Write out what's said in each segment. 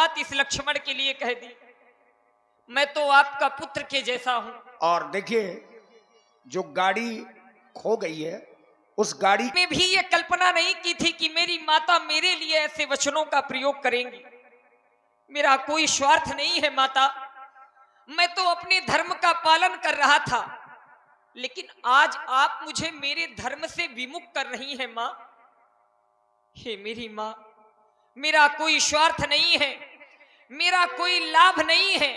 बात इस लक्ष्मण के लिए कह दी, मैं तो आपका पुत्र के जैसा हूं। और देखिए जो गाड़ी खो गई है उस गाड़ी में भी ये कल्पना नहीं की थी कि मेरी माता मेरे लिए ऐसे वचनों का प्रयोग करेंगी। मेरा कोई स्वार्थ नहीं है माता, मैं तो अपने धर्म का पालन कर रहा था, लेकिन आज आप मुझे मेरे धर्म से विमुख कर रही हैं मां। हे मेरी मां, मेरा कोई स्वार्थ नहीं है, मेरा कोई लाभ नहीं है,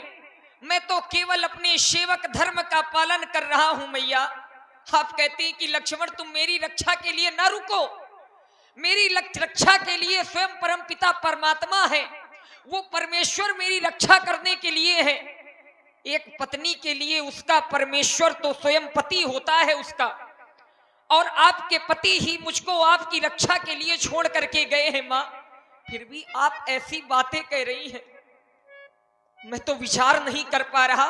मैं तो केवल अपने सेवक धर्म का पालन कर रहा हूं मैया। आप कहते हैं कि लक्ष्मण तुम मेरी रक्षा के लिए ना रुको, मेरी रक्षा के लिए स्वयं परमपिता परमात्मा है, वो परमेश्वर मेरी रक्षा करने के लिए है। एक पत्नी के लिए उसका परमेश्वर तो स्वयं पति होता है उसका, और आपके पति ही मुझको आपकी रक्षा के लिए छोड़ करके गए हैं मां, फिर भी आप ऐसी बातें कह रही हैं। मैं तो विचार नहीं कर पा रहा,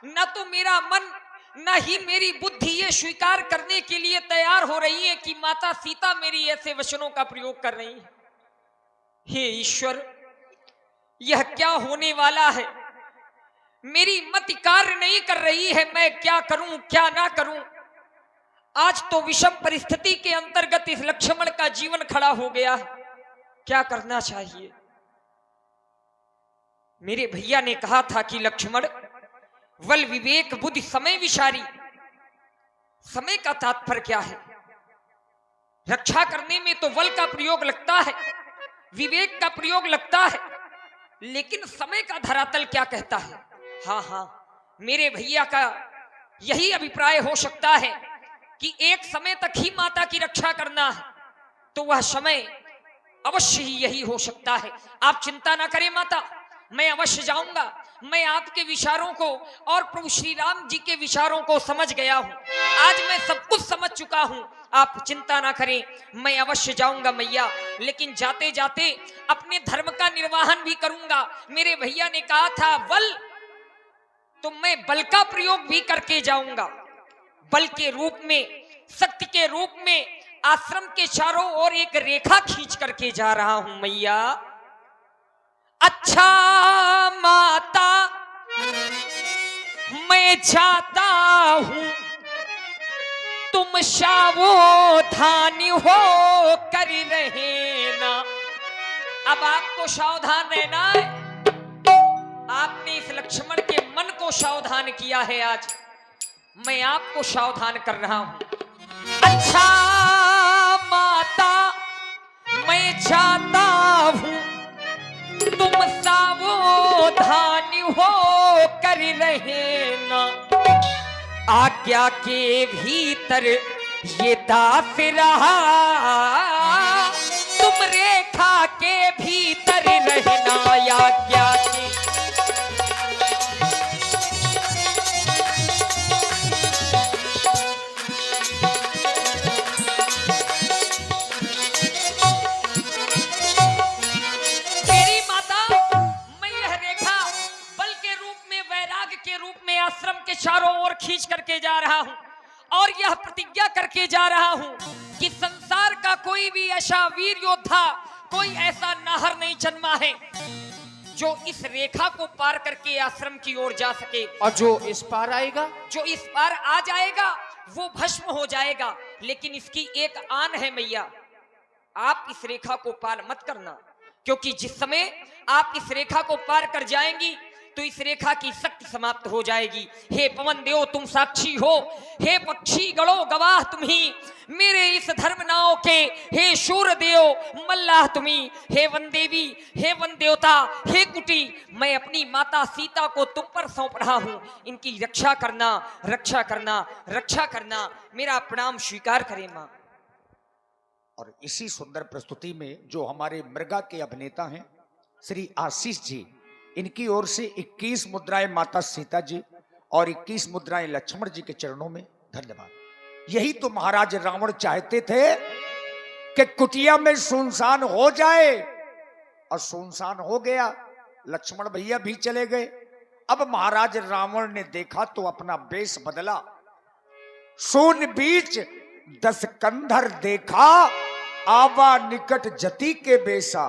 ना तो मेरा मन ना ही मेरी बुद्धि ये स्वीकार करने के लिए तैयार हो रही है कि माता सीता मेरी ऐसे वचनों का प्रयोग कर रही है। हे ईश्वर, यह क्या होने वाला है? मेरी मति कार्य नहीं कर रही है, मैं क्या करूं क्या ना करूं। आज तो विषम परिस्थिति के अंतर्गत इस लक्ष्मण का जीवन खड़ा हो गया है, क्या करना चाहिए? मेरे भैया ने कहा था कि लक्ष्मण वल विवेक बुद्धि समय विचारी। समय का तात्पर्य क्या है? रक्षा करने में तो बल का प्रयोग लगता है, विवेक का प्रयोग लगता है, लेकिन समय का धरातल क्या कहता है? हाँ हाँ, मेरे भैया का यही अभिप्राय हो सकता है कि एक समय तक ही माता की रक्षा करना है, तो वह समय अवश्य ही यही हो सकता है। आप चिंता ना करें माता, मैं अवश्य जाऊंगा। मैं आपके विचारों को और प्रभु श्री राम जी के विचारों को समझ गया हूं, आज मैं सब कुछ समझ चुका हूं। आप चिंता ना करें, मैं अवश्य जाऊंगा मैया, लेकिन जाते जाते अपने धर्म का निर्वहन भी करूंगा। मेरे भैया ने कहा था बल, तो मैं बल का प्रयोग भी करके जाऊंगा। बल के रूप में, शक्ति के रूप में आश्रम के चारों ओर एक रेखा खींच करके जा रहा हूं मैया। अच्छा माता, मैं जाता हूं, तुम सावधानी हो कर रहना। अब आपको सावधान रहना है, आपने इस लक्ष्मण के मन को सावधान किया है, आज मैं आपको सावधान कर रहा हूं। अच्छा माता, मैं जाता हूं, तुम सावधान हो कर रहना। आज्ञा के भीतर ये दास रहा, तुम रेखा के भीतर रहना। आज्ञा के आश्रम के चारों ओर खींच करके जा रहा हूं, और यह प्रतिज्ञा करके जा रहा हूं कि संसार का कोई भी ऐसा वीर योद्धा, कोई ऐसा नाहर नहीं जन्मा है जो इस रेखा को पार करके आश्रम की ओर जा सके, और जो इस पार आएगा, जो इस पार आ जाएगा वो भस्म हो जाएगा। लेकिन इसकी एक आन है मैया, आप इस रेखा को पार मत करना, क्योंकि जिस समय आप इस रेखा को पार कर जाएंगी तो इस रेखा की शक्ति समाप्त हो जाएगी। हे पवन देव तुम साक्षी हो, हे पक्षी गणो गवाह तुम्ही, मेरे इस धर्म नाव के हे शूर देव मल्लाह तुम्ही, हे वन देवी, हे वन देवता, हे कुटी, मैं अपनी माता सीता को तुम पर सौंप रहा हूं। इनकी रक्षा करना, रक्षा करना, रक्षा करना। मेरा प्रणाम स्वीकार करें मां। और इसी सुंदर प्रस्तुति में जो हमारे मृगा के अभिनेता हैं श्री आशीष जी, इनकी ओर से 21 मुद्राएं माता सीता जी और 21 मुद्राएं लक्ष्मण जी के चरणों में धन्यवाद। यही तो महाराज रावण चाहते थे कि कुटिया में सुनसान हो जाए, और सुनसान हो गया। लक्ष्मण भैया भी चले गए। अब महाराज रावण ने देखा तो अपना वेश बदला। सोन बीच 10 कंधर देखा, आवा निकट जति के बेसा।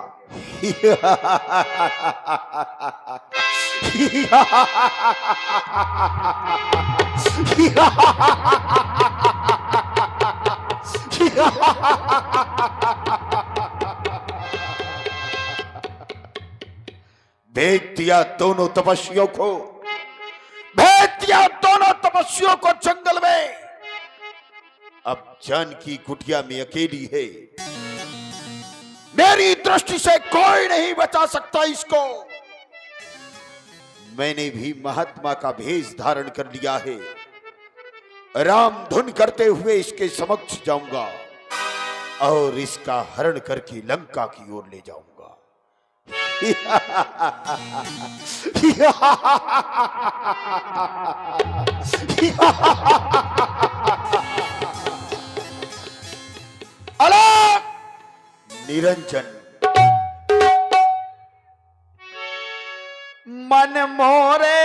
भेज दिया दोनों तपस्वियों को, भेज दिया दोनों तपस्वियों को जंगल में। अब जानकी कुटिया में अकेली है, मेरी दृष्टि से कोई नहीं बचा सकता इसको। मैंने भी महात्मा का भेष धारण कर लिया है, राम धुन करते हुए इसके समक्ष जाऊंगा और इसका हरण करके लंका की ओर ले जाऊंगा। अलग निरंजन मन मोरे